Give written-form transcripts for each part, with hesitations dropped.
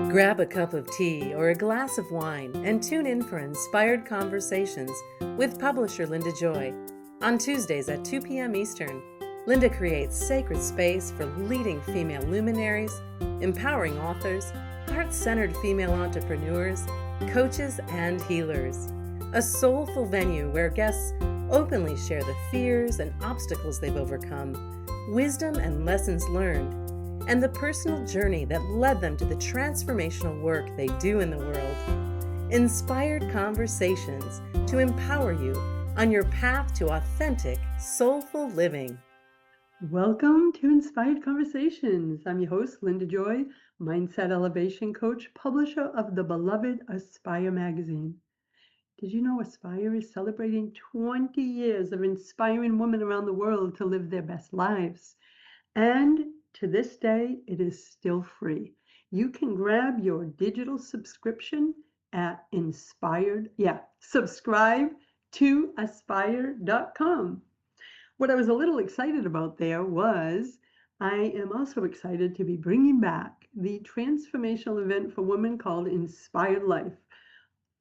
Grab a cup of tea or a glass of wine and tune in for Inspired Conversations with publisher Linda Joy. On Tuesdays at 2 p.m. Eastern, Linda creates sacred space for leading female luminaries, empowering authors, heart-centered female entrepreneurs, coaches, and healers. A soulful venue where guests openly share the fears and obstacles they've overcome, wisdom and lessons learned, and the personal journey that led them to the transformational work they do in the world. Inspired Conversations to empower you on your path to authentic, soulful living. Welcome to Inspired Conversations. I'm your host, Linda Joy, Mindset Elevation Coach, publisher of the beloved Aspire magazine. Did you know Aspire is celebrating 20 years of inspiring women around the world to live their best lives? And to this day, it is still free. You can grab your digital subscription at subscribe to aspire.com. What I was a little excited about there was I am also excited to be bringing back the transformational event for women called Inspired Life,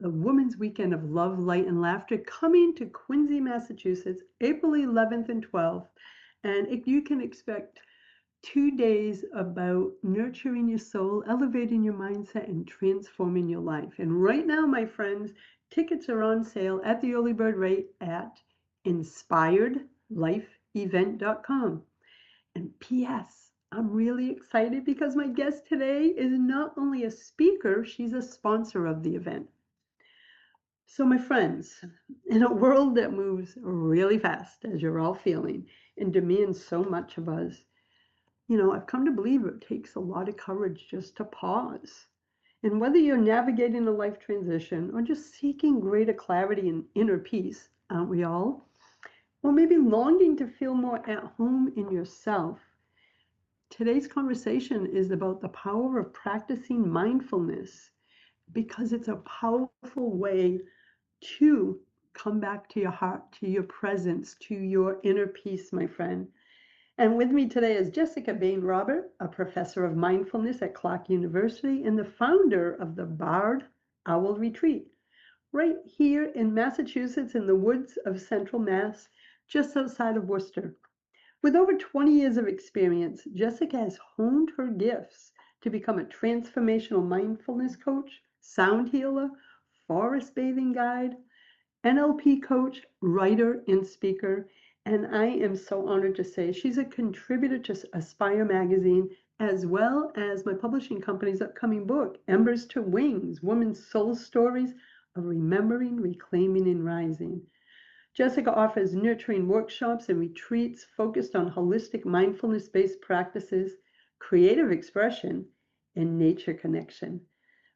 the Women's Weekend of Love, Light, and Laughter, coming to Quincy, Massachusetts, April 11th and 12th. And you can expect 2 days about nurturing your soul, elevating your mindset, and transforming your life. And right now, my friends, tickets are on sale at the early bird rate at inspiredlifeevent.com. And P.S., I'm really excited because my guest today is not only a speaker, she's a sponsor of the event. So my friends, in a world that moves really fast, as you're all feeling, and demands so much of us, I've come to believe it takes a lot of courage just to pause. And whether you're navigating a life transition or just seeking greater clarity and inner peace, aren't we all? Or maybe longing to feel more at home in yourself. Today's conversation is about the power of practicing mindfulness because it's a powerful way to come back to your heart, to your presence, to your inner peace, my friend. And with me today is Jessica Bane Robert, a professor of mindfulness at Clark University and the founder of the Bard Owl Retreat, right here in Massachusetts in the woods of Central Mass, just outside of Worcester. With over 20 years of experience, Jessica has honed her gifts to become a transformational mindfulness coach, sound healer, forest bathing guide, NLP coach, writer, and speaker. And I am so honored to say she's a contributor to Aspire magazine, as well as my publishing company's upcoming book, Embers to Wings, Women's Soul Stories of Remembering, Reclaiming, and Rising. Jessica offers nurturing workshops and retreats focused on holistic mindfulness-based practices, creative expression, and nature connection.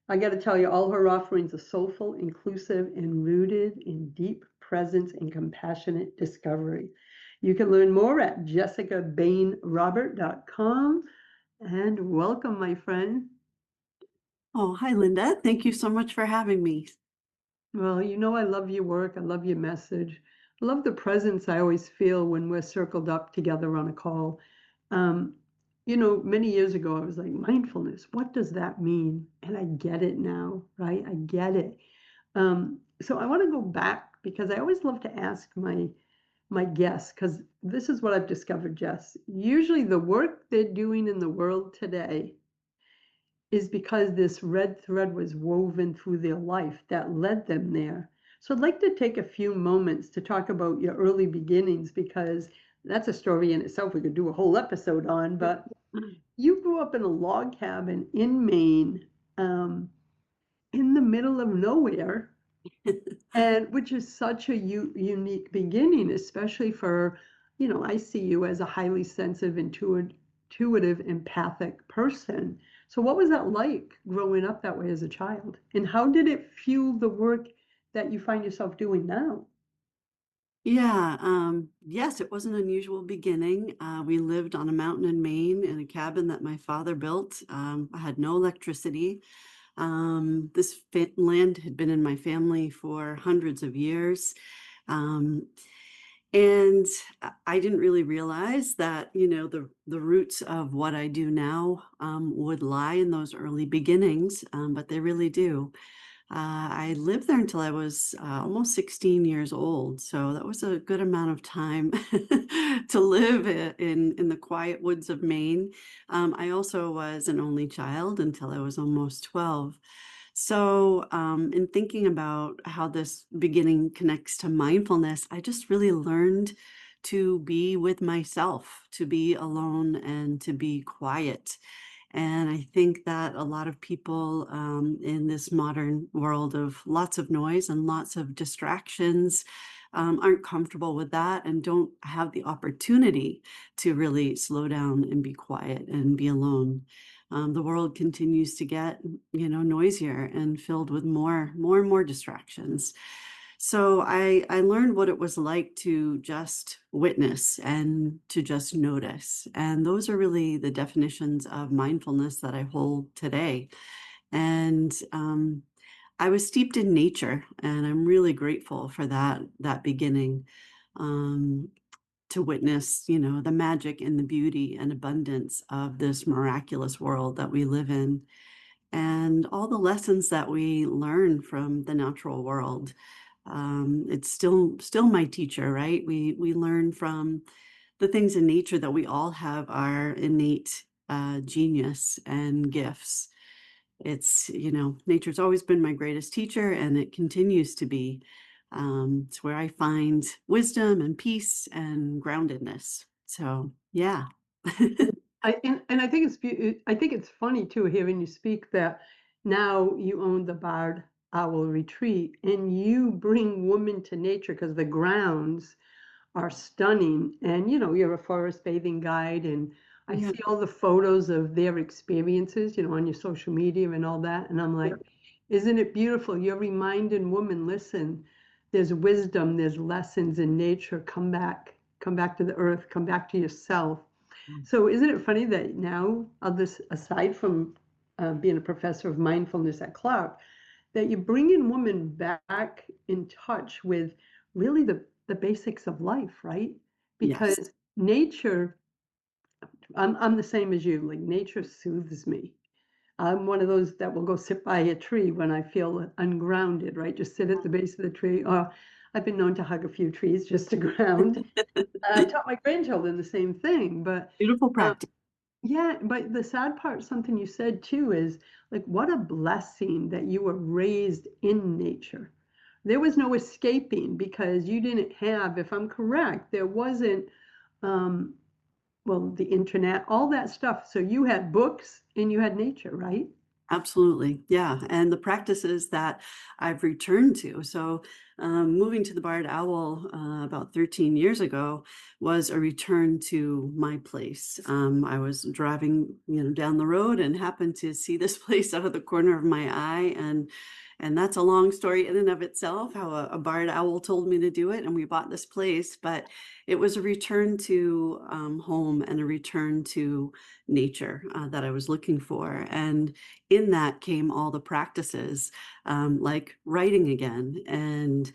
I got to tell you, all her offerings are soulful, inclusive, and rooted in deep presence and compassionate discovery. You can learn more at jessicabanerobert.com. And welcome, my friend. Oh, hi, Linda. Thank you so much for having me. Well, I love your work. I love your message. I love the presence I always feel when we're circled up together on a call. Um, many years ago, I was like, mindfulness, what does that mean? And I get it now, right? I get it. So I want to go back because I always love to ask my guests, because this is what I've discovered, Jess. Usually the work they're doing in the world today is because this red thread was woven through their life that led them there. So I'd like to take a few moments to talk about your early beginnings, because that's a story in itself we could do a whole episode on. But you grew up in a log cabin in Maine, in the middle of nowhere, and which is such a unique beginning, especially for, I see you as a highly sensitive, intuitive, empathic person. So what was that like growing up that way as a child? And how did it fuel the work that you find yourself doing now? Yes, it was an unusual beginning. We lived on a mountain in Maine in a cabin that my father built. I had no electricity. This land had been in my family for hundreds of years. And I didn't really realize that, the roots of what I do now would lie in those early beginnings, but they really do. I lived there until I was almost 16 years old, so that was a good amount of time to live in the quiet woods of Maine. I also was an only child until I was almost 12. So, in thinking about how this beginning connects to mindfulness, I just really learned to be with myself, to be alone, and to be quiet. And I think that a lot of people in this modern world of lots of noise and lots of distractions aren't comfortable with that and don't have the opportunity to really slow down and be quiet and be alone. The world continues to get, noisier and filled with more and more distractions. So I learned what it was like to just witness and to just notice. And those are really the definitions of mindfulness that I hold today. And I was steeped in nature, and I'm really grateful for that beginning. Um, to witness, the magic and the beauty and abundance of this miraculous world that we live in, and all the lessons that we learn from the natural world. It's still my teacher, right? We learn from the things in nature that we all have our innate genius and gifts. Nature's always been my greatest teacher, and it continues to be. It's where I find wisdom and peace and groundedness. So, yeah. And I think I think it's funny too hearing you speak that now you own the Bard Owl Retreat and you bring women to nature because the grounds are stunning. And you're a forest bathing guide, and I Yeah. see all the photos of their experiences, on your social media and all that. And I'm like, isn't it beautiful? You're reminding women, listen, there's wisdom, there's lessons in nature. Come back to the earth, come back to yourself. So isn't it funny that now, aside from being a professor of mindfulness at Clark, that you're bringing women back in touch with really the basics of life, right? Yes. Because nature, I'm the same as you. Like nature soothes me. I'm one of those that will go sit by a tree when I feel ungrounded, right? Just sit at the base of the tree. Or I've been known to hug a few trees just to ground. I taught my grandchildren the same thing, but Beautiful um, practice. yeah, but the sad part, something you said too, is like, what a blessing that you were raised in nature. There was no escaping because you didn't have, if I'm correct, there wasn't, um, well, the internet, all that stuff. So you had books and you had nature, right? Absolutely. Yeah. And the practices that I've returned to. So, moving to the Barred Owl about 13 years ago was a return to my place. I was driving, down the road and happened to see this place out of the corner of my eye. And that's a long story in and of itself, how a barred owl told me to do it. And we bought this place, but it was a return to home and a return to nature that I was looking for. And in that came all the practices, like writing again and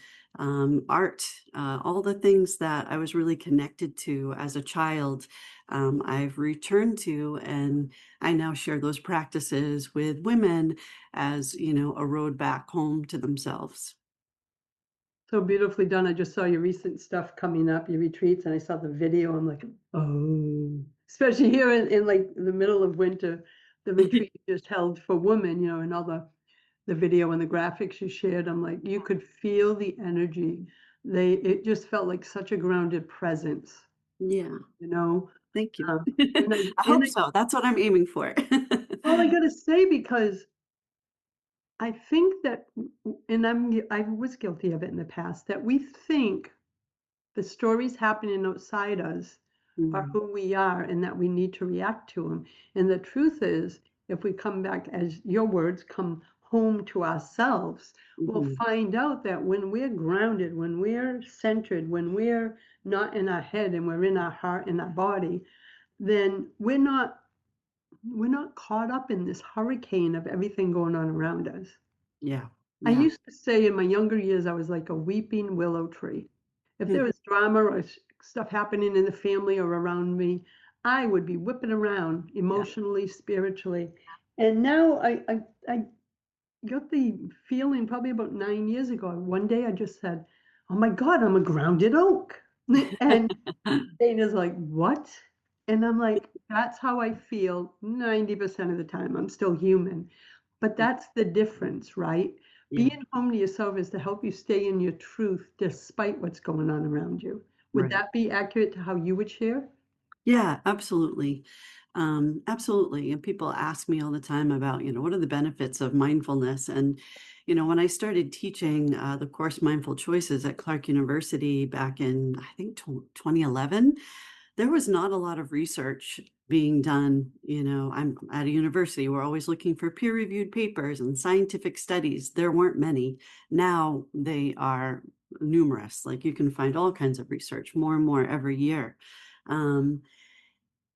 art, all the things that I was really connected to as a child. I've returned to, and I now share those practices with women as, a road back home to themselves. So beautifully done. I just saw your recent stuff coming up, your retreats, and I saw the video. I'm like, oh, especially here in like the middle of winter, the retreat you just held for women, and all the video and the graphics you shared. I'm like, you could feel the energy. It just felt like such a grounded presence, Yeah, you know. thank you. Um, and I I and hope I so. That's what I'm aiming for. well, I gotta say because I think that, and I was guilty of it in the past, that we think the stories happening outside us are Mm, who we are and that we need to react to them. And the truth is, if we come back, as your words, come home to ourselves, we'll mhm. find out that when we're grounded, when we're centered, when we're not in our head and we're in our heart and our body, then we're not caught up in this hurricane of everything going on around us. Yeah, I yeah. used to say in my younger years, I was like a weeping willow tree. If there was drama or stuff happening in the family or around me, I would be whipping around Yeah. emotionally, spiritually. And now I got the feeling probably about 9 years ago. One day I just said, "Oh my God, I'm a grounded oak." And Dana's like, "What?" And I'm like, "That's how I feel 90% of the time. I'm still human." But that's the difference, right? Yeah. Being home to yourself is to help you stay in your truth despite what's going on around you. Would Right. that be accurate to how you would share? Yeah, absolutely. Absolutely. And people ask me all the time about, what are the benefits of mindfulness? And, when I started teaching the course Mindful Choices at Clark University back in, I think, 2011, there was not a lot of research being done. I'm at a university. We're always looking for peer-reviewed papers and scientific studies. There weren't many. Now they are numerous. Like you can find all kinds of research, more and more every year. Um,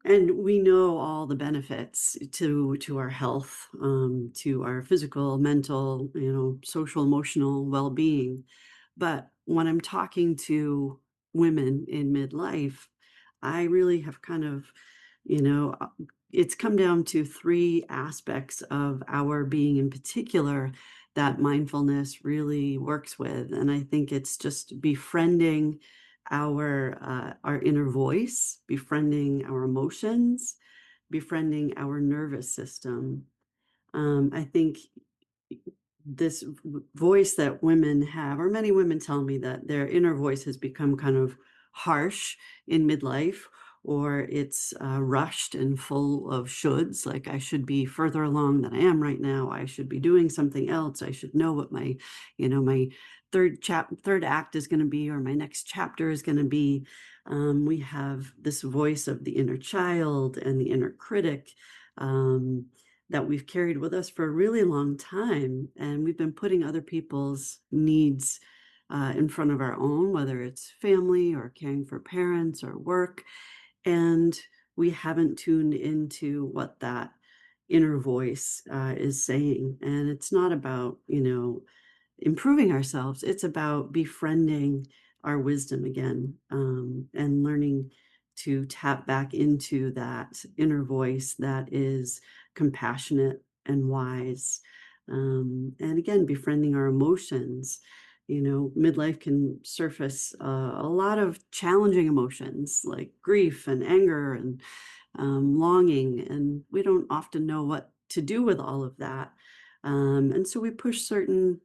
and we know all the benefits to our health, to our physical, mental, social, emotional well-being. But when I'm talking to women in midlife, I really have kind of, you know, uh, it's come down to three aspects of our being in particular that mindfulness really works with. And I think it's just befriending our inner voice, befriending our emotions, befriending our nervous system. I think this voice that women have, or many women tell me that their inner voice has become kind of harsh in midlife, or it's rushed and full of shoulds, like I should be further along than I am right now. I should be doing something else. I should know what my third act is going to be, or my next chapter is going to be. We have this voice of the inner child and the inner critic. Um, that we've carried with us for a really long time. And we've been putting other people's needs in front of our own, whether it's family or caring for parents or work. And we haven't tuned into what that inner voice is saying. And it's not about, improving ourselves. It's about befriending our wisdom again, and learning to tap back into that inner voice that is compassionate and wise. And again, befriending our emotions. Midlife can surface a lot of challenging emotions like grief and anger and longing, and we don't often know what to do with all of that. And so we push certain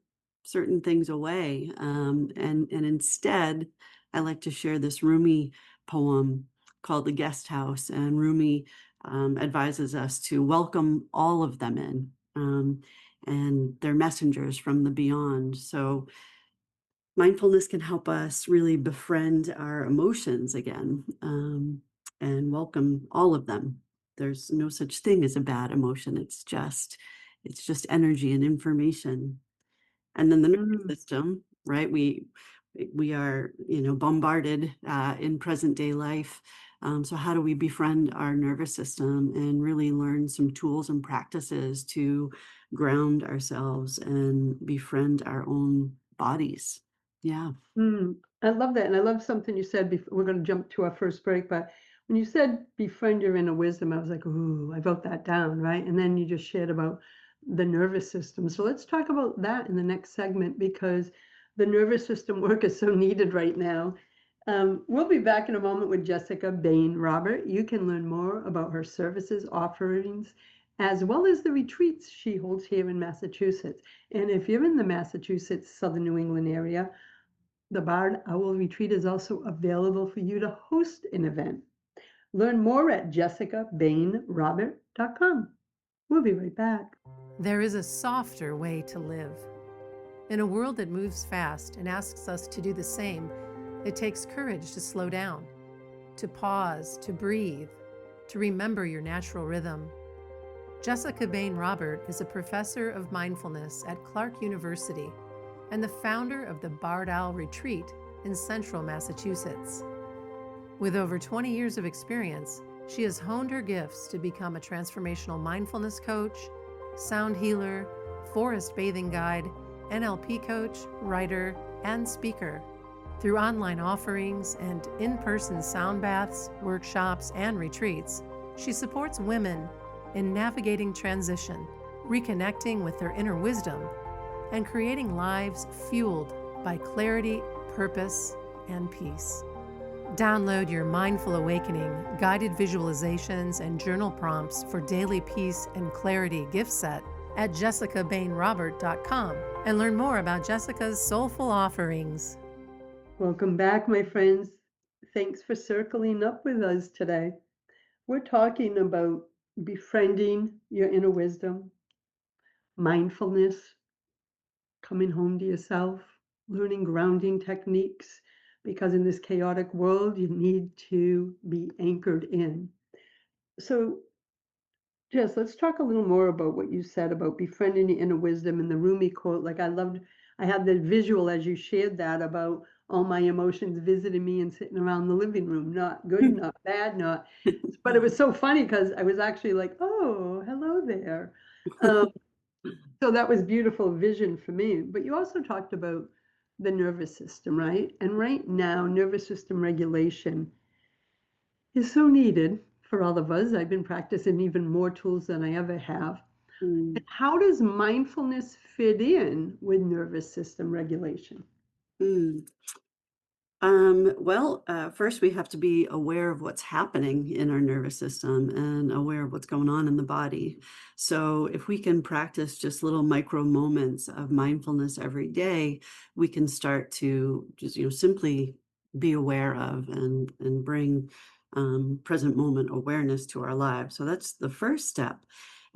things away. And instead, I like to share this Rumi poem called The Guest House. And Rumi advises us to welcome all of them in. And they're messengers from the beyond. So mindfulness can help us really befriend our emotions again, and welcome all of them. There's no such thing as a bad emotion. It's just energy and information. And then the nervous Mm, system, right? We are, bombarded in present day life. So how do we befriend our nervous system and really learn some tools and practices to ground ourselves and befriend our own bodies? Yeah. mm. I love that. And I love something you said before. We're going to jump to our first break. But when you said befriend your inner wisdom, I was like, ooh, I wrote that down, right? And then you just shared about the nervous system. So let's talk about that in the next segment because the nervous system work is so needed right now. We'll be back in a moment with Jessica Bane Robert. You can learn more about her services, offerings, as well as the retreats she holds here in Massachusetts. And if you're in the Massachusetts, Southern New England area, the Barred Owl Retreat is also available for you to host an event. Learn more at jessicabanerobert.com. We'll be right back. There is a softer way to live. In a world that moves fast and asks us to do the same, it takes courage to slow down, to pause, to breathe, to remember your natural rhythm. Jessica Bane Robert is a professor of mindfulness at Clark University and the founder of the Barred Owl Retreat in central Massachusetts. With over 20 years of experience, she has honed her gifts to become a transformational mindfulness coach, sound healer, forest bathing guide, NLP coach, writer, and speaker. Through online offerings and in person sound baths, workshops, and retreats, she supports women in navigating transition, reconnecting with their inner wisdom, and creating lives fueled by clarity, purpose, and peace. Download your Mindful Awakening, guided visualizations, and journal prompts for daily peace and clarity gift set at jessicabanerobert.com and learn more about Jessica's soulful offerings. Welcome back, my friends. Thanks for circling up with us today. We're talking about befriending your inner wisdom, mindfulness, coming home to yourself, learning grounding techniques, because in this chaotic world, you need to be anchored in. So, Jess, let's talk a little more about what you said about befriending the inner wisdom and the Rumi quote. Like, I had the visual as you shared that about all my emotions visiting me and sitting around the living room, not good, not bad, not. But it was so funny because I was actually like, oh, hello there. Um, so that was beautiful vision for me. But you also talked about the nervous system, right? And right now, nervous system regulation is so needed for all of us. I've been practicing even more tools than I ever have. Mm, And how does mindfulness fit in with nervous system regulation? mm. First we have to be aware of what's happening in our nervous system and aware of what's going on in the body. So if we can practice just little micro moments of mindfulness every day, we can start to just, simply be aware of and bring present moment awareness to our lives. So that's the first step.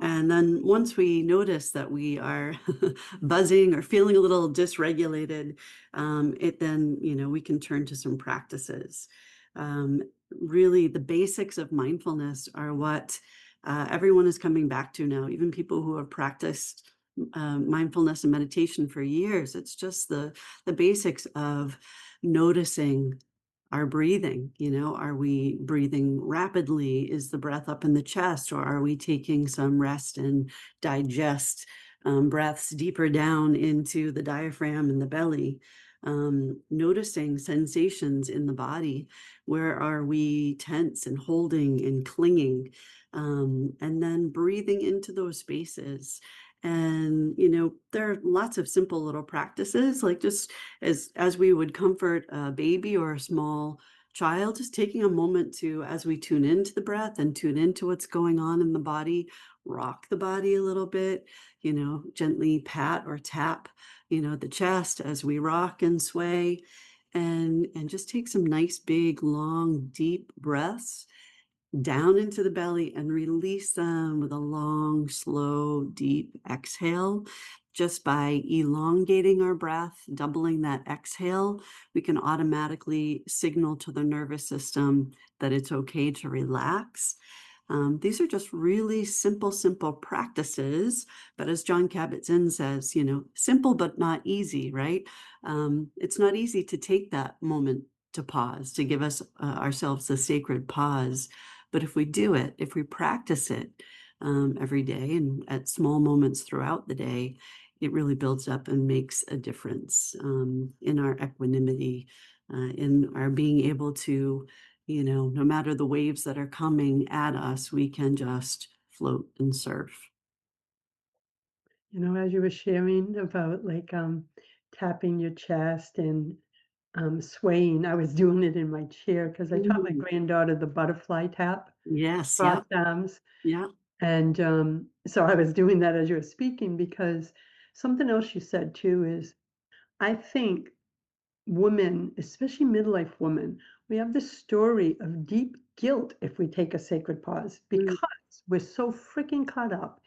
And then once we notice that we are buzzing or feeling a little dysregulated, it then, we can turn to some practices. Um, Really, the basics of mindfulness are what everyone is coming back to now, even people who have practiced mindfulness and meditation for years. It's just the basics of noticing our breathing. Are we breathing rapidly? Is the breath up in the chest, or are we taking some rest and digest breaths deeper down into the diaphragm and the belly? Noticing sensations in the body. Where are we tense and holding and clinging? And then breathing into those spaces. And, there are lots of simple little practices, like just as we would comfort a baby or a small child, just taking a moment to, as we tune into the breath and tune into what's going on in the body, rock the body a little bit, gently pat or tap, the chest as we rock and sway, and just take some nice, big, long, deep breaths down into the belly and release them with a long, slow, deep exhale. Just by elongating our breath, doubling that exhale, we can automatically signal to the nervous system that it's okay to relax. These are just really simple practices. But as John Kabat-Zinn says, simple but not easy, right? It's not easy to take that moment to pause, to give us ourselves a sacred pause. But if we do it, if we practice it every day and at small moments throughout the day, it really builds up and makes a difference in our equanimity, in our being able to, no matter the waves that are coming at us, we can just float and surf. As you were sharing about like tapping your chest and swaying, I was doing it in my chair because I taught my Mm, granddaughter the butterfly tap, yes, yep, crossed arms. yep. And so I was doing that as you were speaking because something else you said too is I think women, especially midlife women, we have this story of deep guilt if we take a sacred pause Mm, because we're so freaking caught up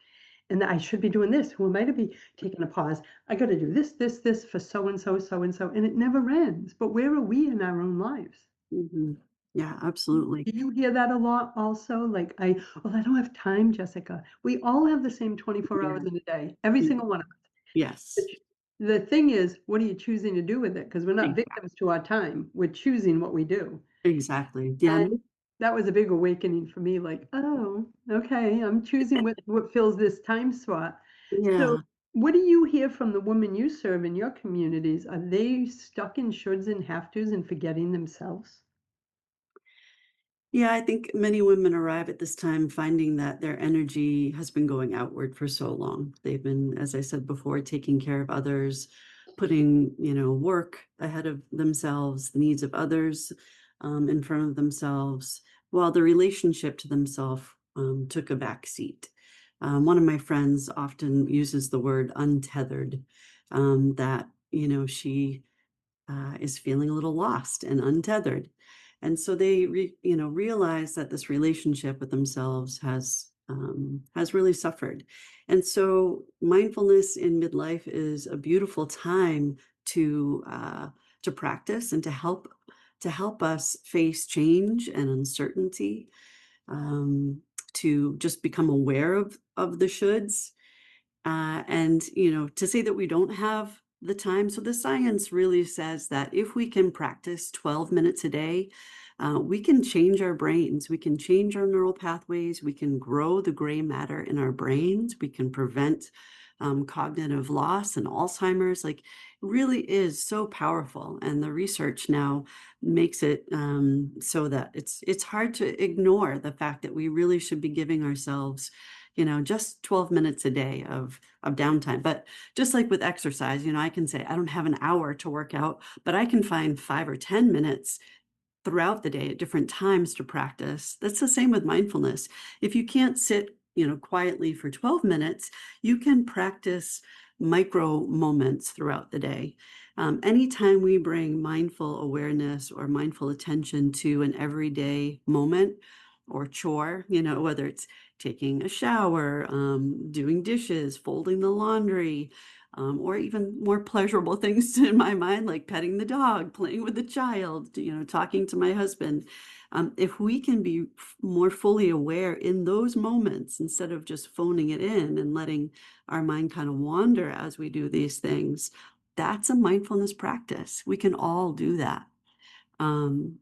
and I should be doing this. Who am I to be taking a pause? I got to do this for so and so, so and so, and it never ends. But where are we in our own lives? mhm. Yeah, Do absolutely. you hear that a lot also? Like, well, I don't have time, Jessica. We all have the same 24 Yeah, hours in a day, every yeah, single one of us. The yes, ch- the thing is, what are you choosing to do with it? Because we're not exactly. victims to our time. We're choosing what we do. Exactly. Yeah, And no, that was a big awakening for me, like, oh, okay, I'm choosing what fills this time slot. So yeah. What do you hear from the women you serve in your communities? Are they stuck in shoulds and have tos and forgetting themselves? Yeah, I think many women arrive at this time finding that their energy has been going outward for so long. They've been, as I said before, taking care of others, putting, work ahead of themselves, the needs of others in front of themselves, while the relationship to themselves took a back seat. One of my friends often uses the word untethered, that, she is feeling a little lost and untethered. And so they, realize that this relationship with themselves has really suffered. And so mindfulness in midlife is a beautiful time to practice and to help us face change and uncertainty, um, to just become aware of the shoulds, and, to say that we don't have the time. So the science really says that if we can practice 12 minutes a day, we can change our brains. We can change our neural pathways. We can grow the gray matter in our brains. We can prevent cognitive loss and Alzheimer's. Like, it really is so powerful. And the research now makes it so that it's hard to ignore the fact that we really should be giving ourselves, just 12 minutes a day of downtime. But just like with exercise, I can say I don't have an hour to work out, but I can find 5 or 10 minutes throughout the day at different times to practice. That's the same with mindfulness. If you can't sit, quietly for 12 minutes, you can practice micro moments throughout the day. Anytime we bring mindful awareness or mindful attention to an everyday moment or chore, whether it's taking a shower, doing dishes, folding the laundry, or even more pleasurable things in my mind, like petting the dog, playing with the child, talking to my husband. If we can be more fully aware in those moments instead of just phoning it in and letting our mind kind of wander as we do these things, that's a mindfulness practice. We can all do that. Um,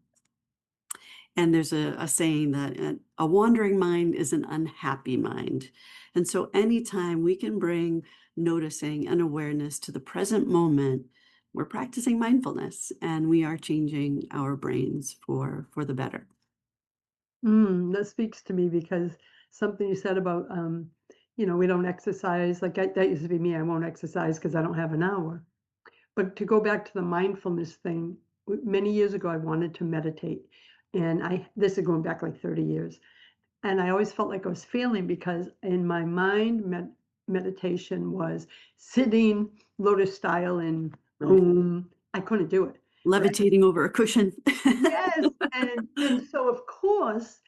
and there's a saying that a wandering mind is an unhappy mind. And so anytime we can bring noticing and awareness to the present moment, we're practicing mindfulness and we are changing our brains for the better. That speaks to me because something you said about, we don't exercise. Like that used to be me. I won't exercise because I don't have an hour. But to go back to the mindfulness thing, many years ago, I wanted to meditate. And this is going back like 30 years. And I always felt like I was failing because in my mind, meditation was sitting lotus style and Right. I couldn't do it. Right. Levitating over a cushion. Yes, and so, of course,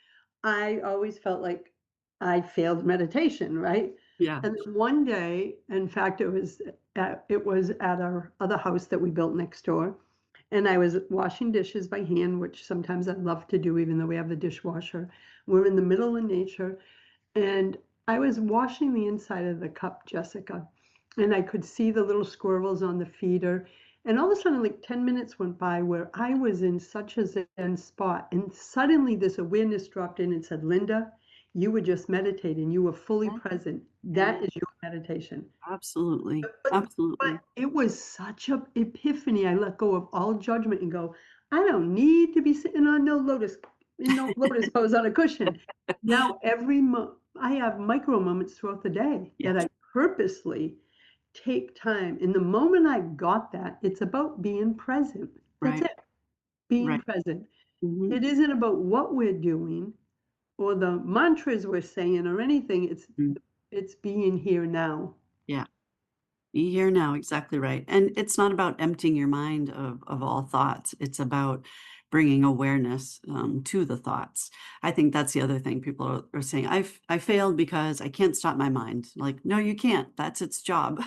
I always felt like I failed meditation, right? Yeah. And then one day, in fact, it was at our other house that we built next door, and I was washing dishes by hand, which sometimes I love to do, even though we have the dishwasher. We're in the middle of nature, and I was washing the inside of the cup, Jessica, and I could see the little squirrels on the feeder. And all of a sudden, like 10 minutes went by where I was in such a zen spot. And suddenly, this awareness dropped in and said, Linda, you were just meditating. You were fully Yeah. present. Yeah. That is your meditation. Absolutely. But Absolutely. it was such a epiphany. I let go of all judgment and go, I don't need to be sitting on no lotus pose on a cushion. Now I have micro moments throughout the day that Yes. I purposely take time. And the moment I got that, it's about being present. That's Right. it. Being Right. present. Hmm. It isn't about what we're doing or the mantras we're saying or anything. It's being here now. Yeah. Be here now, exactly right. And it's not about emptying your mind of all thoughts. It's about bringing awareness to the thoughts. I think that's the other thing people are saying. I failed because I can't stop my mind. Like, no, you can't. That's its job.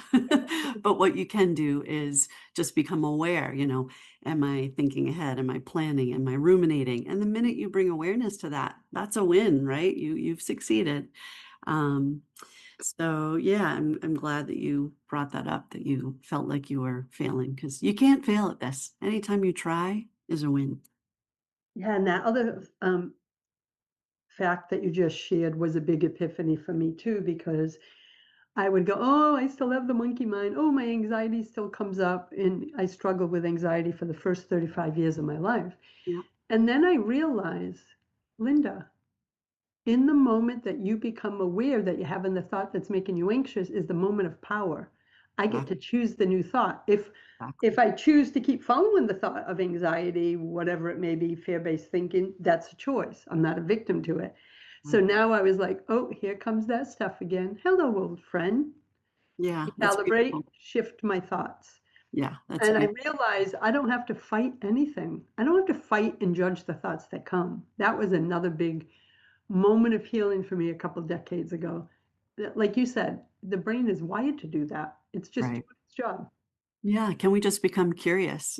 But what you can do is just become aware. Am I thinking ahead? Am I planning? Am I ruminating? And the minute you bring awareness to that, that's a win, right? You've succeeded. Um, so yeah, I'm glad that you brought that up, that you felt like you were failing because you can't fail at this. Anytime you try is a win. Yeah, and that other fact that you just shared was a big epiphany for me too, because I would go, oh, I still have the monkey mind. Oh, my anxiety still comes up. And I struggled with anxiety for the first 35 years of my life. Yeah. And then I realized, Linda, in the moment that you become aware that you're having the thought that's making you anxious is the moment of power. I get to Exactly. choose the new thought. If Exactly. I choose to keep following the thought of anxiety, whatever it may be, fear-based thinking, that's a choice. I'm not a victim to it. So Right. now I was like, oh, here comes that stuff again. Hello, old friend. Yeah, that's Calibrate, beautiful. shift my thoughts. Yeah, that's And I beautiful. realized I don't have to fight anything. I don't have to fight and judge the thoughts that come. That was another big moment of healing for me a couple decades ago. Like you said, the brain is wired to do that. It's just Right. doing its job. Yeah, can we just become curious,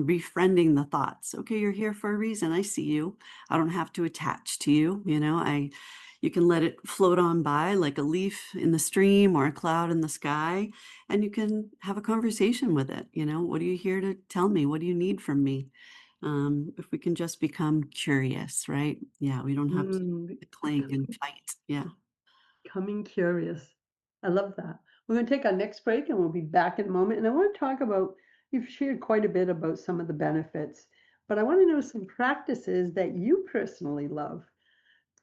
befriending the thoughts. Okay, you're here for a reason. I see you. I don't have to attach to you, you can let it float on by like a leaf in the stream or a cloud in the sky, and you can have a conversation with it. What are you here to tell me? What do you need from me? If we can just become curious, right? Yeah, we don't have to cling and Becoming fight. Yeah. curious. I love that. We're going to take our next break and we'll be back in a moment. And I want to talk about, you've shared quite a bit about some of the benefits, but I want to know some practices that you personally love.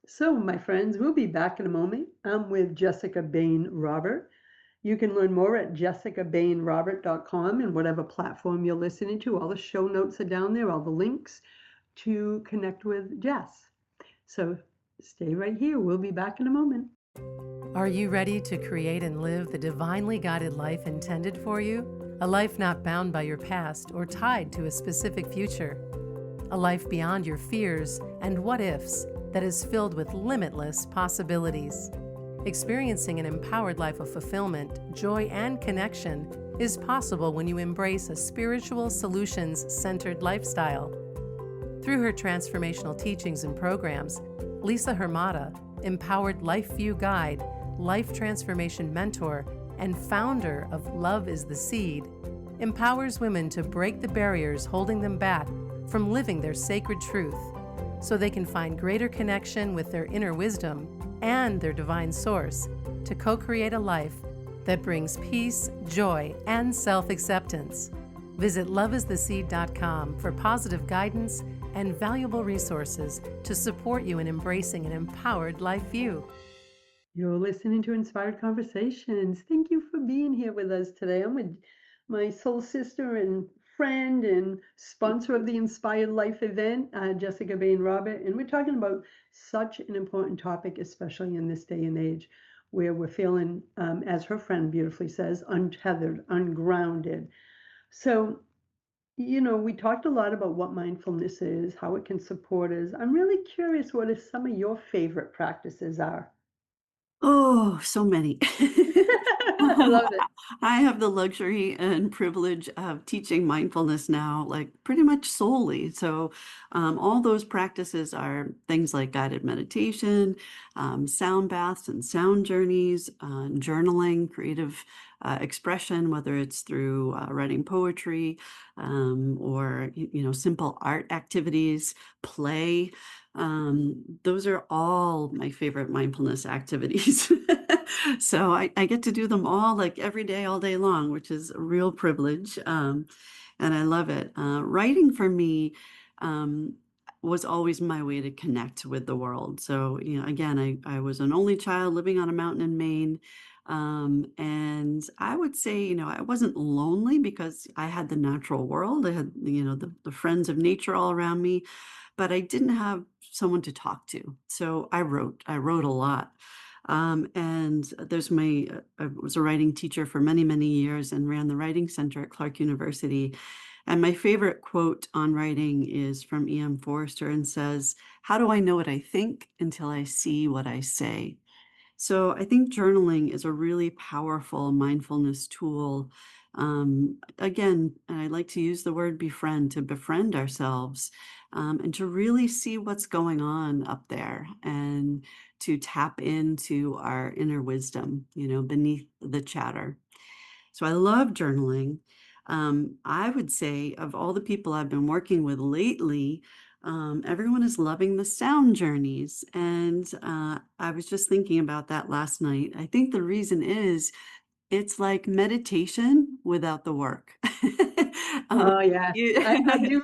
So, my friends, we'll be back in a moment. I'm with Jessica Bane Robert. You can learn more at jessicabanerobert.com and whatever platform you're listening to. All the show notes are down there, all the links to connect with Jess. So stay right here. We'll be back in a moment. Are you ready to create and live the divinely guided life intended for you? A life not bound by your past or tied to a specific future. A life beyond your fears and what ifs that is filled with limitless possibilities. Experiencing an empowered life of fulfillment, joy, and connection is possible when you embrace a spiritual solutions-centered lifestyle. Through her transformational teachings and programs, Lisa Hermata, empowered life view guide, life transformation mentor, and founder of Love is the Seed, empowers women to break the barriers holding them back from living their sacred truth so they can find greater connection with their inner wisdom and their divine source to co-create a life that brings peace, joy, and self-acceptance. Visit loveistheseed.com for positive guidance and valuable resources to support you in embracing an empowered life view. You're listening to Inspired Conversations. Thank you for being here with us today. I'm with my soul sister and friend and sponsor of the Inspired Life event, Jessica Bane Robert. And we're talking about such an important topic, especially in this day and age where we're feeling, as her friend beautifully says, untethered, ungrounded. So, we talked a lot about what mindfulness is, how it can support us. I'm really curious what is some of your favorite practices are. Oh, so many. I love it. I have the luxury and privilege of teaching mindfulness now, like pretty much solely. So, all those practices are things like guided meditation, sound baths and sound journeys, journaling, creative expression, whether it's through writing poetry, or simple art activities, play. Those are all my favorite mindfulness activities. So I get to do them all like every day, all day long, which is a real privilege. And I love it. Writing for me um, was always my way to connect with the world. So, again, I was an only child living on a mountain in Maine. And I would say, I wasn't lonely because I had the natural world. I had, the friends of nature all around me, but I didn't have someone to talk to. So I wrote a lot. And I was a writing teacher for many, many years and ran the writing center at Clark University. And my favorite quote on writing is from E.M. Forster and says, "How do I know what I think until I see what I say?" So I think journaling is a really powerful mindfulness tool. Again, and I like to use the word befriend to befriend ourselves, and to really see what's going on up there and to tap into our inner wisdom, beneath the chatter. So I love journaling. I would say of all the people I've been working with lately, Everyone is loving the sound journeys. And I was just thinking about that last night. I think the reason is it's like meditation without the work. um, Oh, yeah. I you- do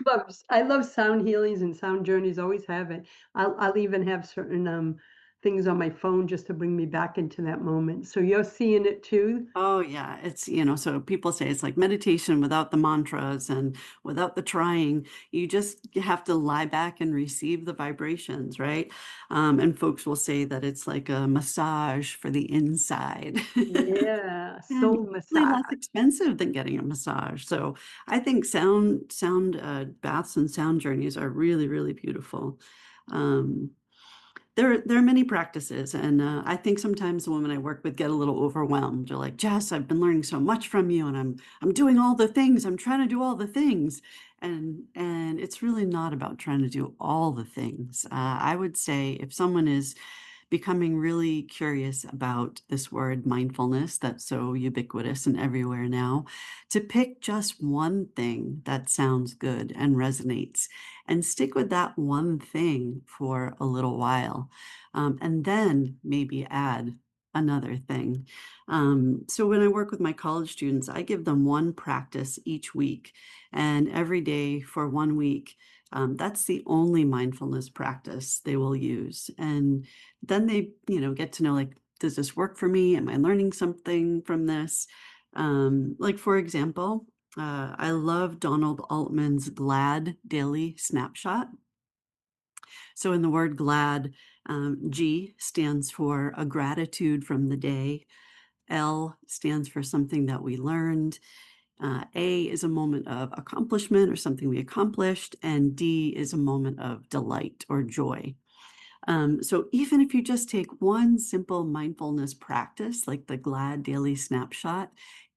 I love sound healings and sound journeys, always have it. I'll even have certain, things on my phone just to bring me back into that moment. So you're seeing it too? Oh, yeah. So people say it's like meditation without the mantras and without the trying. You just have to lie back and receive the vibrations, right? And folks will say that it's like a massage for the inside. Yeah, And soul really less massage. expensive than getting a massage. So I think sound baths and sound journeys are really, really beautiful. Um, there are many practices, and I think sometimes the women I work with get a little overwhelmed. They're like, "Jess, I've been learning so much from you, and I'm doing all the things. I'm trying to do all the things." And it's really not about trying to do all the things. I would say if someone is becoming really curious about this word mindfulness that's so ubiquitous and everywhere now, to pick just one thing that sounds good and resonates and stick with that one thing for a little while. And then maybe add another thing. So when I work with my college students, I give them one practice each week, and every day for 1 week. That's the only mindfulness practice they will use. And then they, get to know, like, does this work for me? Am I learning something from this? Like, for example, I love Donald Altman's GLAD daily snapshot. So in the word GLAD, G stands for a gratitude from the day. L stands for something that we learned. A is a moment of accomplishment or something we accomplished. And D is a moment of delight or joy. So even if you just take one simple mindfulness practice, like the GLAD daily snapshot,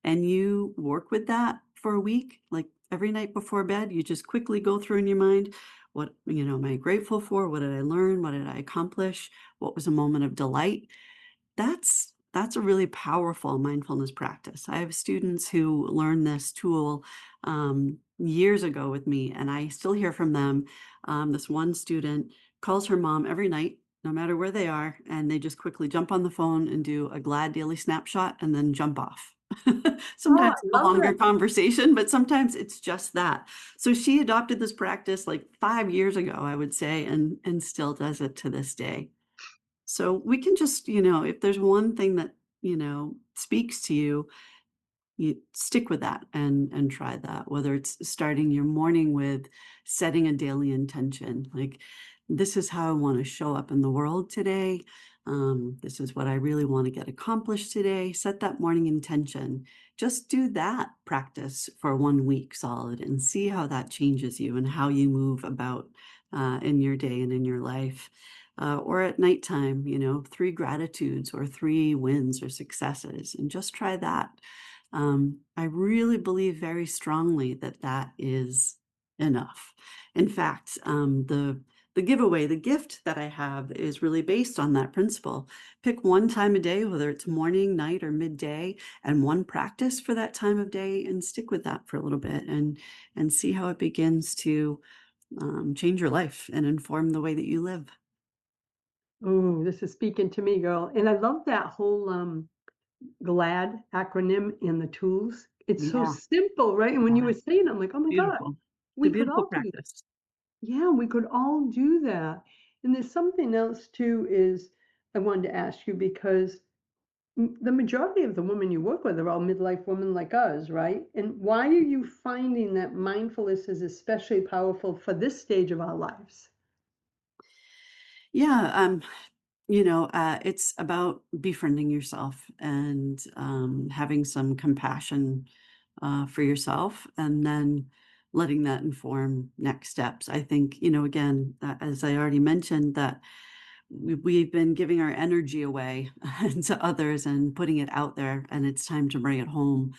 and you work with that for a week, like every night before bed, you just quickly go through in your mind, what, am I grateful for? What did I learn? What did I accomplish? What was a moment of delight? That's a really powerful mindfulness practice. I have students who learned this tool years ago with me, and I still hear from them. This one student calls her mom every night, no matter where they are, and they just quickly jump on the phone and do a glad daily snapshot and then jump off. Oh, Sometimes it's I a love longer that. conversation, but sometimes it's just that. So she adopted this practice like 5 years ago, I would say, and still does it to this day. So we can just, if there's one thing that, speaks to you, you stick with that and try that, whether it's starting your morning with setting a daily intention, like, this is how I want to show up in the world today. This is what I really want to get accomplished today. Set that morning intention. Just do that practice for 1 week solid and see how that changes you and how you move about in your day and in your life. Or at nighttime, 3 gratitudes or 3 wins or successes, and just try that. I really believe very strongly that that is enough. In fact, the giveaway, the gift that I have is really based on that principle. Pick one time a day, whether it's morning, night, or midday, and one practice for that time of day, and stick with that for a little bit, and see how it begins to change your life and inform the way that you live. Oh, this is speaking to me, girl. And I love that whole GLAD acronym and the tools. It's so Yeah, simple, right? And when you yeah, were saying, I'm like, oh my God, beautiful. It's a we could beautiful all do, practice. yeah, we could all do that. And there's something else too, is I wanted to ask you because the majority of the women you work with are all midlife women like us, right? And why are you finding that mindfulness is especially powerful for this stage of our lives? Yeah, it's about befriending yourself and having some compassion for yourself, and then letting that inform next steps. I think, again, as I already mentioned, that we've been giving our energy away to others and putting it out there, and it's time to bring it home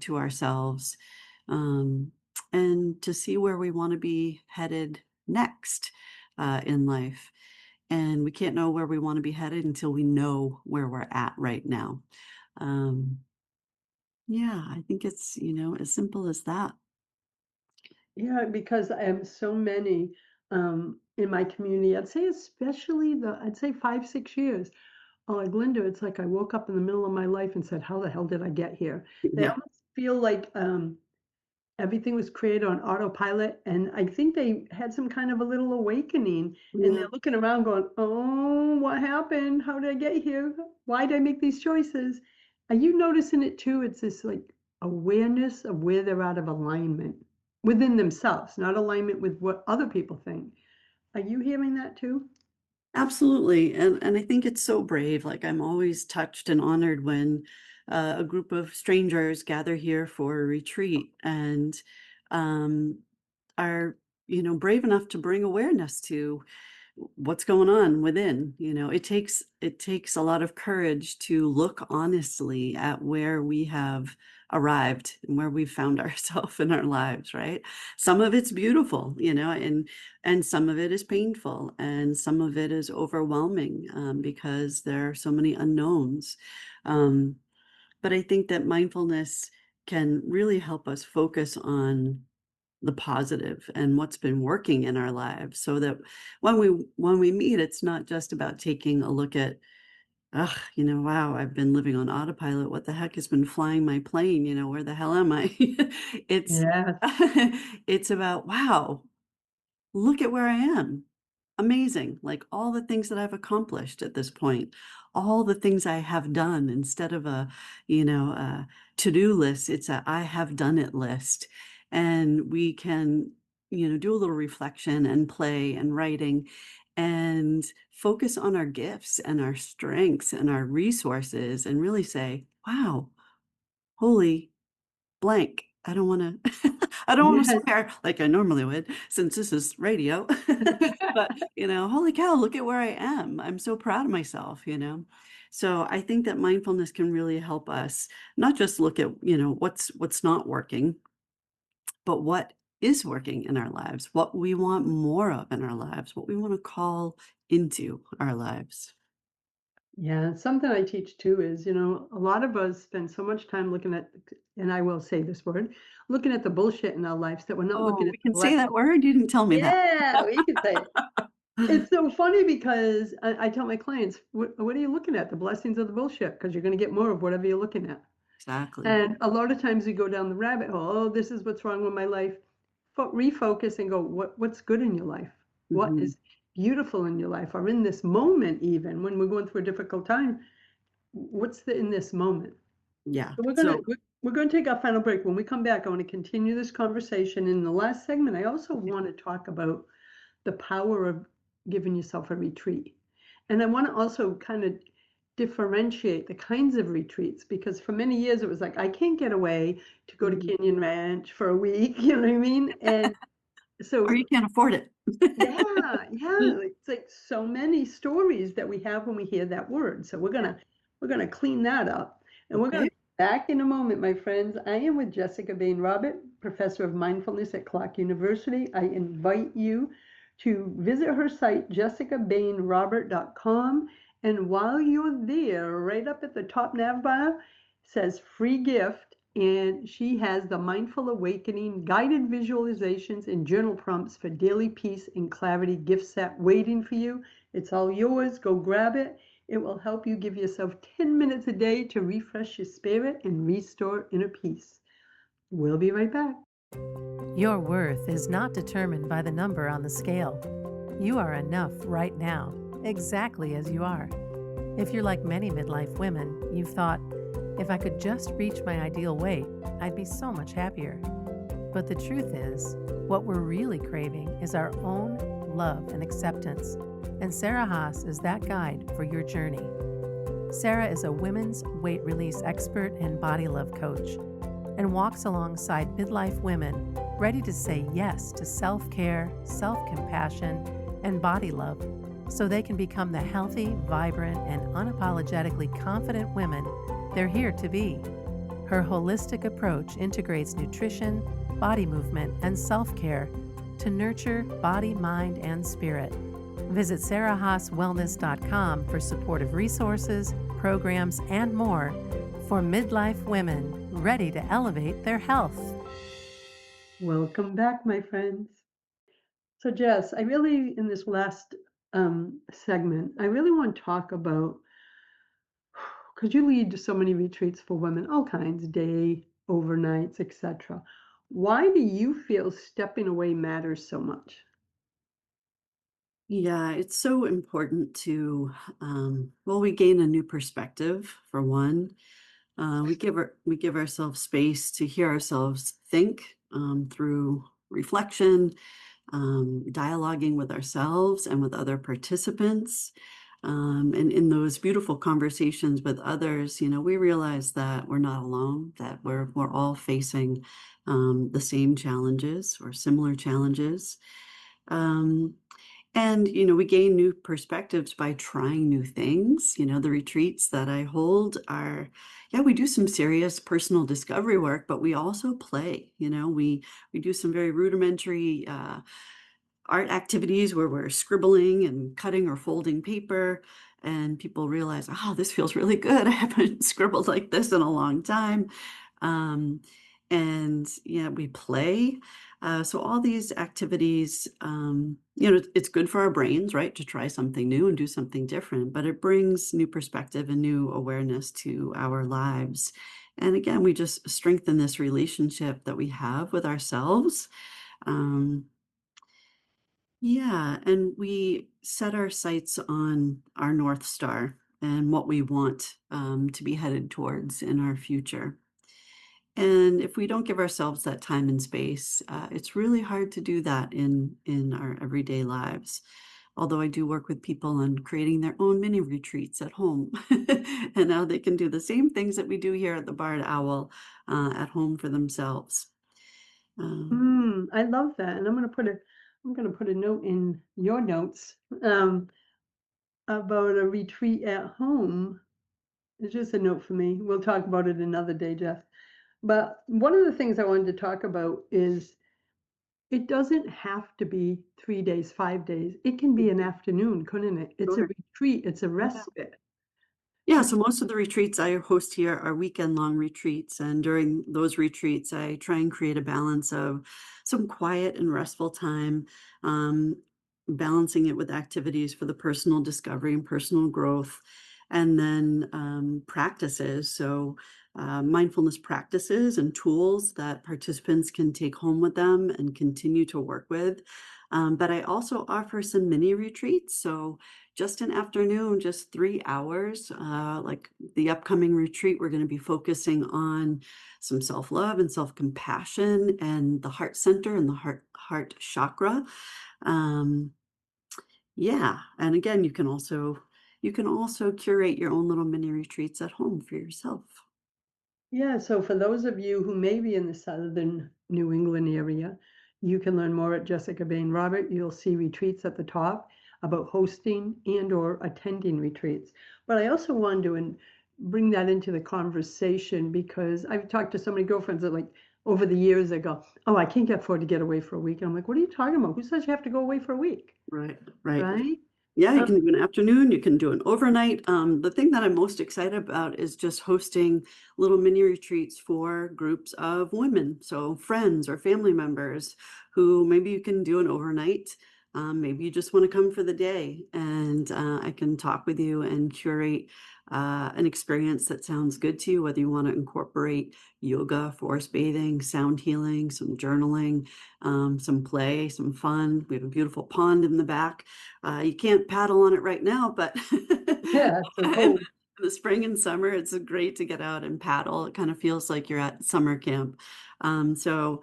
to ourselves, um, and to see where we want to be headed next in life. And we can't know where we want to be headed until we know where we're at right now. Um, yeah, I think it's, as simple as that. Yeah, because so many. in my community. I'd say especially I'd say 5, 6 years. Oh, like Linda, it's like I woke up in the middle of my life and said, "How the hell did I get here?" They Yeah. almost feel like everything was created on autopilot, and I think they had some kind of a little awakening, and Yeah. they're looking around going, "Oh, what happened? How did I get here? Why did I make these choices?" Are you noticing it too? It's this like awareness of where they're out of alignment within themselves, not alignment with what other people think. Are you hearing that too? Absolutely, and I think it's so brave, like, I'm always touched and honored when, a group of strangers gather here for a retreat and, um, are, brave enough to bring awareness to what's going on within. It takes a lot of courage to look honestly at where we have arrived and where we've found ourselves in our lives, right? Some of it's beautiful, and some of it is painful, and some of it is overwhelming, because there are so many unknowns. um, but I think that mindfulness can really help us focus on the positive and what's been working in our lives, so that when we meet, it's not just about taking a look at, ugh, wow, I've been living on autopilot. What the heck has been flying my plane? Where the hell am I? It's Yes. it's about, wow, look at where I am. Amazing. Like all the things that I've accomplished at this point, all the things I have done instead of a to-do list, it's a I have done it list. And we can, do a little reflection and play and writing and focus on our gifts and our strengths and our resources and really say, wow, holy blank. I don't wanna I don't wanna Yes. swear like I normally would since this is radio. But, holy cow, look at where I am. I'm so proud of myself. So I think that mindfulness can really help us not just look at, what's not working, but what is working in our lives, what we want more of in our lives, what we wanna call into our lives. Yeah, something I teach too is, a lot of us spend so much time looking at, and I will say this word, looking at the bullshit in our lives that we're not looking Oh, at we the can say that blessing. word? You didn't tell me that. Yeah, we can say it. It's so funny because I tell my clients, what are you looking at? The blessings of the bullshit, because you're going to get more of whatever you're looking at. Exactly. And a lot of times we go down the rabbit hole. Oh, this is what's wrong with my life. Refocus and go, what's good in your life? What Mhm. is beautiful in your life? Or in this moment, even when we're going through a difficult time, what's in this moment? Yeah. So So we're gonna take our final break. When we come back, I want to continue this conversation. In the last segment, I also want to talk about the power of giving yourself a retreat. And I want to also kind of differentiate the kinds of retreats, because for many years it was like I can't get away to go to mhm. Canyon Ranch for a week, you know what I mean? And Or you so can't afford it. yeah, yeah, it's like so many stories that we have when we hear that word. So Yeah. we're gonna clean that up, and we're gonna Okay. be back in a moment, my friends. I am with Jessica Bane Robert, professor of mindfulness at Clark University. I invite you to visit her site, jessicabanerobert.com, and while you're there, right up at the top nav bar says free gift, and she has the Mindful Awakening guided visualizations and journal prompts for daily peace and clarity gift set waiting for you. It's all yours. Go grab it. It will help you give yourself 10 minutes a day to refresh your spirit and restore inner peace. We'll be right back. Your worth is not determined by the number on the scale. You are enough right now, exactly as you are. If you're like many midlife women, you've thought, if I could just reach my ideal weight, I'd be so much happier. But the truth is, what we're really craving is our own love and acceptance. And Sarah Haas is that guide for your journey. Sarah is a women's weight release expert and body love coach, and walks alongside midlife women ready to say yes to self-care, self-compassion, and body love so they can become the healthy, vibrant, and unapologetically confident women they're here to be. Her holistic approach integrates nutrition, body movement, and self-care to nurture body, mind, and spirit. Visit sarahhaaswellness.com for supportive resources, programs, and more for midlife women ready to elevate their health. Welcome back, my friends. So Jess, I really, in this last segment, I really want to talk about, because you lead so many retreats for women, all kinds, day, overnights, etc. Why do you feel stepping away matters so much? Yeah, it's so important to, well, we gain a new perspective for one. We give ourselves space to hear ourselves think through reflection, dialoguing with ourselves and with other participants. And in those beautiful conversations with others, we realize that we're not alone, that we're all facing the same challenges or similar challenges. Um, and, we gain new perspectives by trying new things. The retreats that I hold are, yeah, we do some serious personal discovery work, but we also play. We do some very rudimentary art activities where we're scribbling and cutting or folding paper, and people realize, oh, this feels really good. I haven't scribbled like this in a long time. Um, and yeah, we play. So all these activities, it's good for our brains, right, to try something new and do something different, but it brings new perspective and new awareness to our lives. And again, we just strengthen this relationship that we have with ourselves. Um, yeah, and we set our sights on our North Star and what we want to be headed towards in our future. And if we don't give ourselves that time and space, it's really hard to do that in our everyday lives. Although I do work with people on creating their own mini retreats at home, and now they can do the same things that we do here at the Barred Owl at home for themselves. Um, I love that, and I'm going to put a note in your notes um, about a retreat at home. It's just a note for me. We'll talk about it another day, Jeff. But one of the things I wanted to talk about is it doesn't have to be 3 days, 5 days. It can be an afternoon, couldn't it? It's a Sure. retreat, it's a Yeah. respite. Yeah, so most of the retreats I host here are weekend-long retreats, and during those retreats, I try and create a balance of some quiet and restful time, um, balancing it with activities for the personal discovery and personal growth, and then practices. So, mindfulness practices and tools that participants can take home with them and continue to work with. But I also offer some mini retreats. So, just an afternoon, just 3 hours. Like the upcoming retreat, we're going to be focusing on some self-love and self-compassion and the heart center and the heart chakra. Um, yeah, and again, you can also curate your own little mini retreats at home for yourself. Yeah, so for those of you who may be in the southern New England area, you can learn more at Jessica Bane Robert. You'll see retreats at the top about hosting and or attending retreats. But I also wanted to bring that into the conversation because I've talked to so many girlfriends that like over the years they go, oh, I can't afford to get away for a week. And I'm like, what are you talking about? Who says you have to go away for a week? Right, right. Right? Yeah, you Um, can do an afternoon, you can do an overnight. The thing that I'm most excited about is just hosting little mini retreats for groups of women, so friends or family members who maybe you can do an overnight. Maybe you just want to come for the day, and I can talk with you and curate an experience that sounds good to you, whether you want to incorporate yoga, forest bathing, sound healing, some journaling, some play, some fun. We have a beautiful pond in the back. You can't paddle on it right now, but yeah, so in cold. the spring and summer, it's great to get out and paddle. It kind of feels like you're at summer camp. So,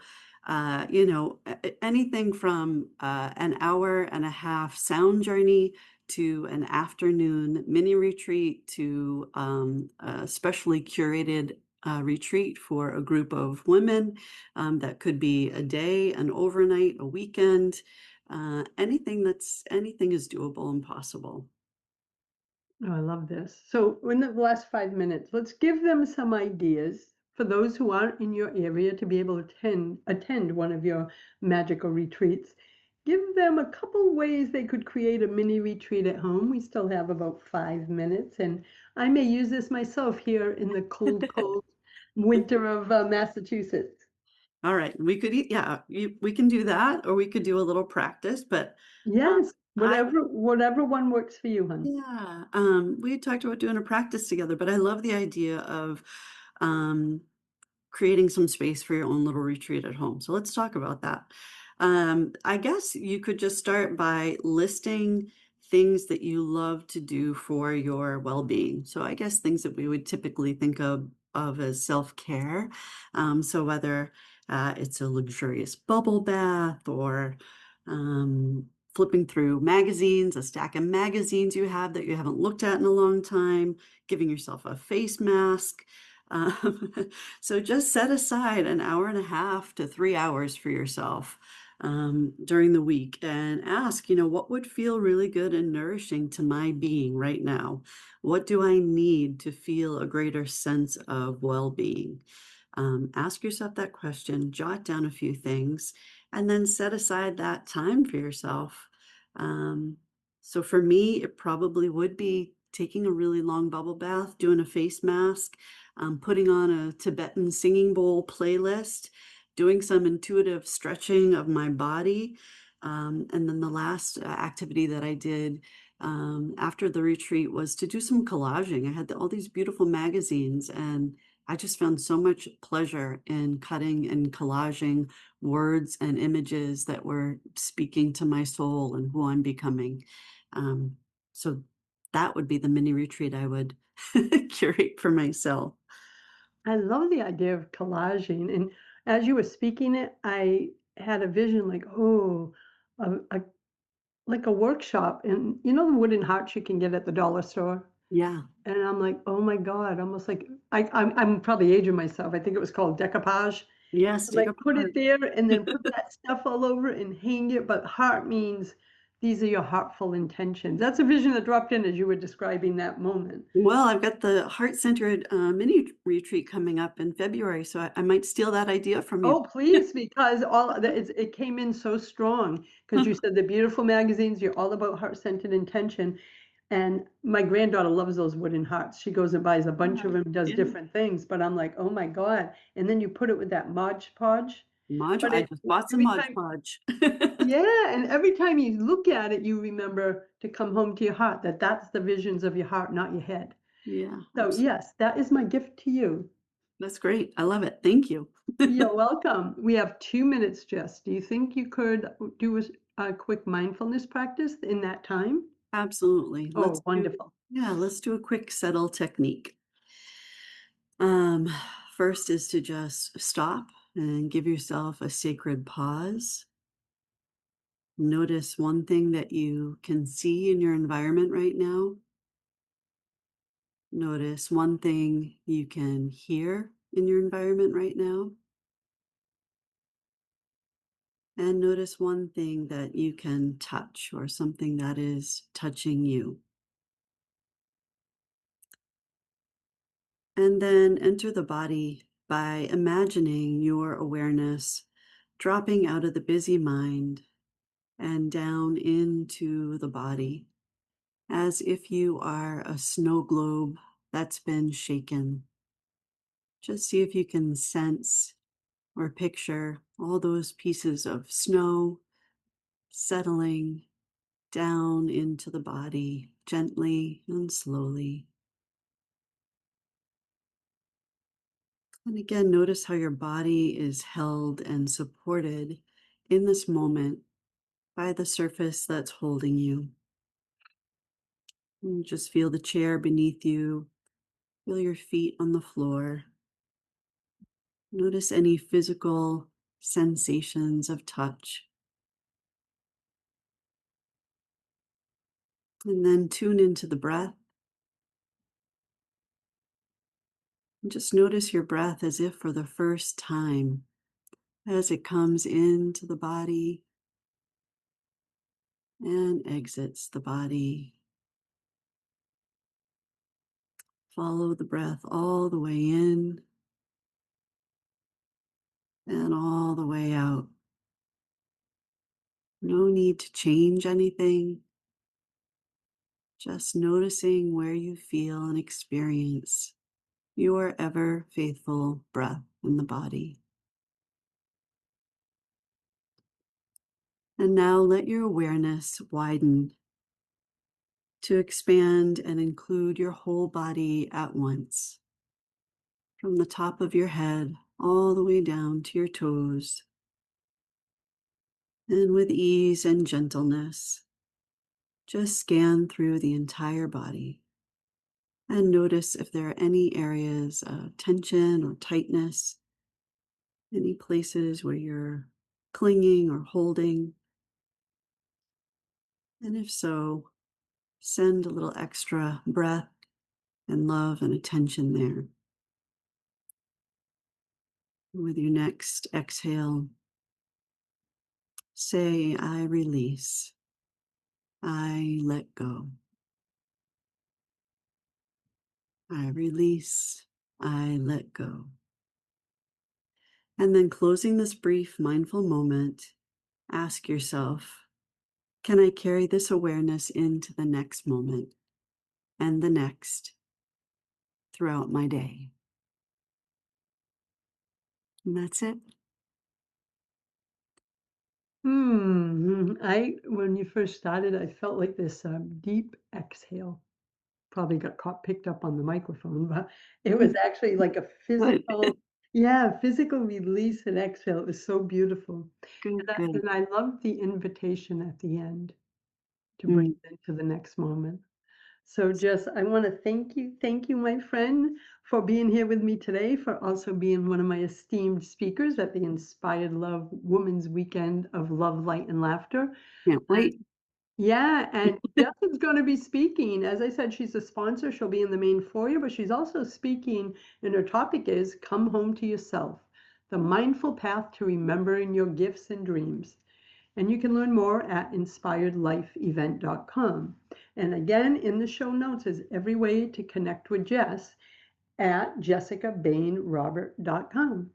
anything from an hour and a half sound journey to an afternoon mini retreat to a specially curated retreat for a group of women. That could be a day, an overnight, a weekend. Anything is doable and possible. Oh, I love this. So in the last 5 minutes, let's give them some ideas for those who aren't in your area to be able to attend one of your magical retreats. Give them a couple ways they could create a mini retreat at home. We still have about 5 minutes, and I may use this myself here in the cold, cold winter of Massachusetts. All right, we could eat yeah, we can do that, or we could do a little practice, but, um, Yes, I whatever one works for you, hon. yeah, we had talked about doing a practice together, but I love the idea of, um creating some space for your own little retreat at home. So let's talk about that. I guess you could just start by listing things that you love to do for your well-being. So I guess things that we would typically think of as self-care. So whether it's a luxurious bubble bath or flipping through magazines, a stack of magazines you have that you haven't looked at in a long time, giving yourself a face mask. Um, So just set aside an hour and a half to 3 hours for yourself during the week and ask, what would feel really good and nourishing to my being right now? What do I need to feel a greater sense of well being? Ask yourself that question, jot down a few things, and then set aside that time for yourself. Um, so for me, it probably would be taking a really long bubble bath, doing a face mask, putting on a Tibetan singing bowl playlist, doing some intuitive stretching of my body. And then the last activity that I did after the retreat was to do some collaging. I had all these beautiful magazines, and I just found so much pleasure in cutting and collaging words and images that were speaking to my soul and who I'm becoming. So that would be the mini retreat I would curate for myself. I love the idea of collaging, and as you were speaking it, I had a vision like, oh, a like a workshop, and you know the wooden hearts you can get at the dollar store? Yeah. And I'm like, "Oh my god," almost like I'm probably aging myself, I think it was called decoupage. Yes, take Like, put apart. it there and then put that stuff all over it and hang it, but heart means these are your heartful intentions. That's a vision that dropped in as you were describing that moment. Well, I've got the heart-centered mini retreat coming up in February, so I might steal that idea from you. Oh, please, because all that it came in so strong because you said the beautiful magazines, you're all about heart-centered intention, and my granddaughter loves those wooden hearts. She goes and buys a bunch Yeah, of them, does yeah. different things, but I'm like, "Oh my god," and then you put it with that Mod Podge, but I it just bought some every Mod time Podge. yeah, and every time you look at it, you remember to come home to your heart, that that's the visions of your heart, not your head. Yeah, So, absolutely. yes, that is my gift to you. That's great. I love it. Thank you. You're welcome. We have 2 minutes, Jess. Do you think you could do a quick mindfulness practice in that time? Absolutely. Oh, wonderful. Let's do a quick settle technique. Um, First is to just stop and give yourself a sacred pause. Notice one thing that you can see in your environment right now. Notice one thing you can hear in your environment right now. And notice one thing that you can touch or something that is touching you. And then enter the body by imagining your awareness dropping out of the busy mind and down into the body as if you are a snow globe that's been shaken. Just see if you can sense or picture all those pieces of snow settling down into the body gently and slowly. And again, notice how your body is held and supported in this moment by the surface that's holding you. And just feel the chair beneath you, feel your feet on the floor. Notice any physical sensations of touch. And then tune into the breath. And just notice your breath as if for the first time as it comes into the body and exits the body. Follow the breath all the way in and all the way out. No need to change anything, just noticing where you feel and experience your ever faithful breath in the body. And now let your awareness widen to expand and include your whole body at once, from the top of your head all the way down to your toes. And with ease and gentleness, just scan through the entire body and notice if there are any areas of tension or tightness, any places where you're clinging or holding. And if so, send a little extra breath and love and attention there. With your next exhale, say, I release, I let go. I release, I let go. And then closing this brief mindful moment, ask yourself, can I carry this awareness into the next moment and the next throughout my day? And that's it. When you first started, I felt like this deep exhale. Probably picked up on the microphone, but it was actually like a Good, physical release and exhale. It was so beautiful. good, good. And I love the invitation at the end to bring Mm, it into the next moment. So Jess, I want to thank you, my friend, for being here with me today, for also being one of my esteemed speakers at the Inspired Love Women's Weekend of Love, Light, and Laughter. Can't And wait. yeah, and Jess is going to be speaking. As I said, she's a sponsor. She'll be in the main foyer, but she's also speaking, and her topic is Come Home to Yourself, the mindful path to remembering your gifts and dreams. And you can learn more at inspiredlifeevent.com. And again, in the show notes is every way to connect with Jess at jessicabanerobert.com.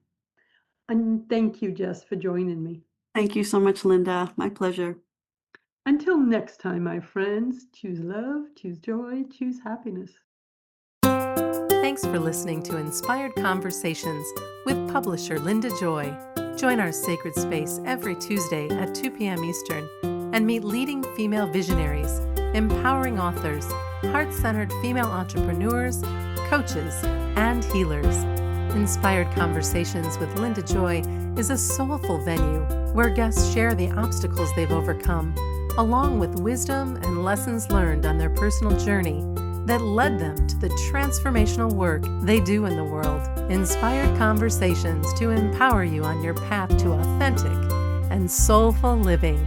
And thank you, Jess, for joining me. Thank you so much, Linda. My pleasure. Until next time, my friends, choose love, choose joy, choose happiness. Thanks for listening to Inspired Conversations with publisher Linda Joy. Join our sacred space every Tuesday at 2 p.m. Eastern and meet leading female visionaries, empowering authors, heart-centered female entrepreneurs, coaches, and healers. Inspired Conversations with Linda Joy is a soulful venue where guests share the obstacles they've overcome, along with wisdom and lessons learned on their personal journey that led them to the transformational work they do in the world. Inspired Conversations to empower you on your path to authentic and soulful living.